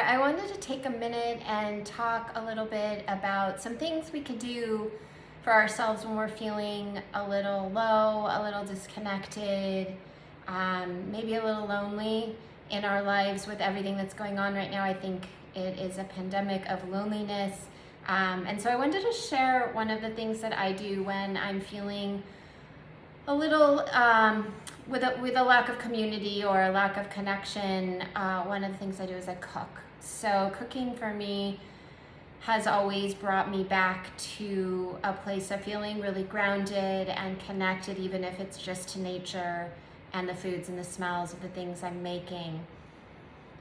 I wanted to take a minute and talk a little bit about some things we could do for ourselves when we're feeling a little low, a little disconnected, maybe a little lonely in our lives with everything that's going on right now. I think it is a pandemic of loneliness. And so I wanted to share one of the things that I do when I'm feeling a little with a lack of community or a lack of connection. One of the things I do is I cook. So cooking for me has always brought me back to a place of feeling really grounded and connected, even if it's just to nature and the foods and the smells of the things I'm making.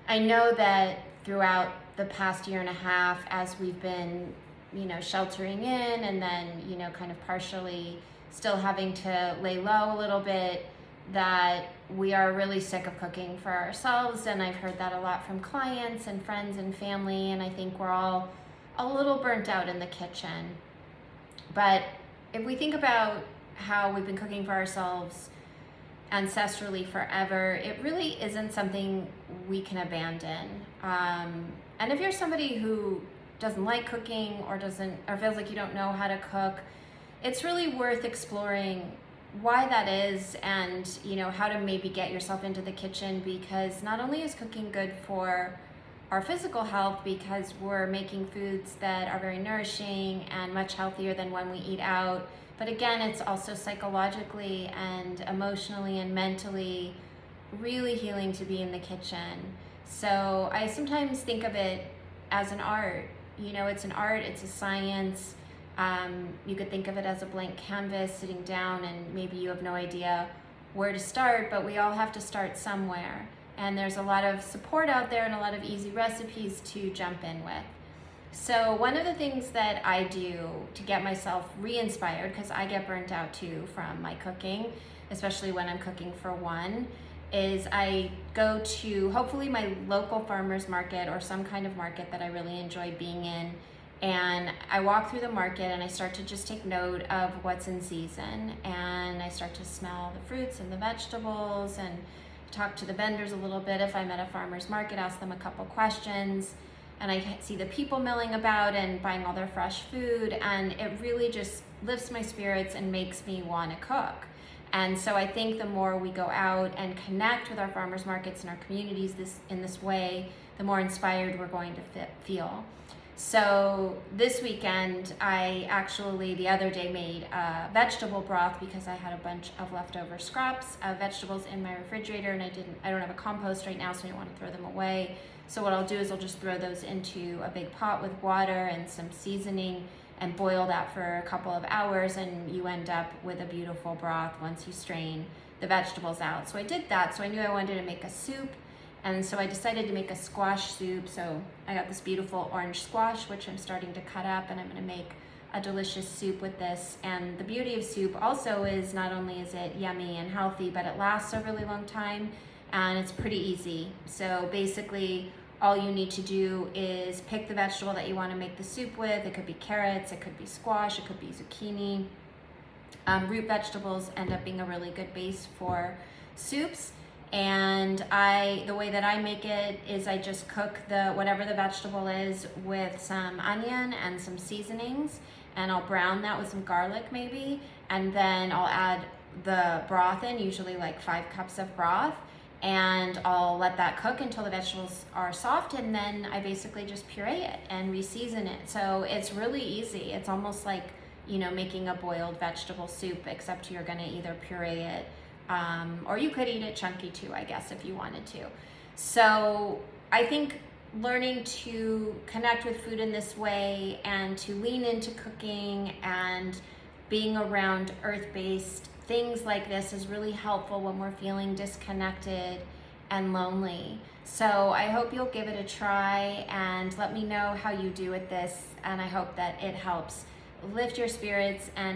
I know that throughout the past year and a half, as we've been, sheltering in and then, kind of partially still having to lay low a little bit, that we are really sick of cooking for ourselves. And I've heard that a lot from clients and friends and family. And I think we're all a little burnt out in the kitchen. But if we think about how we've been cooking for ourselves ancestrally forever, it really isn't something we can abandon. And if you're somebody who doesn't like cooking or feels like you don't know how to cook, it's really worth exploring why that is and how to maybe get yourself into the kitchen, because not only is cooking good for our physical health because we're making foods that are very nourishing and much healthier than when we eat out, but again, it's also psychologically and emotionally and mentally really healing to be in the kitchen. So I sometimes think of it as an art. It's an art, it's a science. You could think of it as a blank canvas, sitting down and maybe you have no idea where to start, but we all have to start somewhere. And there's a lot of support out there and a lot of easy recipes to jump in with. So one of the things that I do to get myself re-inspired, because I get burnt out too from my cooking, especially when I'm cooking for one, is I go to hopefully my local farmer's market or some kind of market that I really enjoy being in. And I walk through the market and I start to just take note of what's in season. And I start to smell the fruits and the vegetables and talk to the vendors a little bit. If I'm at a farmer's market, ask them a couple questions. And I see the people milling about and buying all their fresh food. And it really just lifts my spirits and makes me want to cook. And so I think the more we go out and connect with our farmers markets and our communities in this way, the more inspired we're going to feel. So this weekend, I actually the other day made a vegetable broth because I had a bunch of leftover scraps of vegetables in my refrigerator, and I don't have a compost right now, so I don't want to throw them away. So what I'll do is I'll just throw those into a big pot with water and some seasoning and boil that for a couple of hours, and you end up with a beautiful broth once you strain the vegetables out. So I did that. So I knew I wanted to make a soup. And so I decided to make a squash soup. So I got this beautiful orange squash, which I'm starting to cut up, and I'm gonna make a delicious soup with this. And the beauty of soup also is not only is it yummy and healthy, but it lasts a really long time and it's pretty easy. So basically all you need to do is pick the vegetable that you wanna make the soup with. It could be carrots, it could be squash, it could be zucchini. Root vegetables end up being a really good base for soups. And the way that I make it is I just cook whatever the vegetable is with some onion and some seasonings, and I'll brown that with some garlic maybe, and then I'll add the broth in, usually like 5 cups of broth, and I'll let that cook until the vegetables are soft, and then I basically just puree it and re-season it. So it's really easy. It's almost like, making a boiled vegetable soup, except you're gonna either puree it or you could eat it chunky too, I guess, if you wanted to. So I think learning to connect with food in this way and to lean into cooking and being around earth-based things like this is really helpful when we're feeling disconnected and lonely. So I hope you'll give it a try and let me know how you do with this, and I hope that it helps lift your spirits and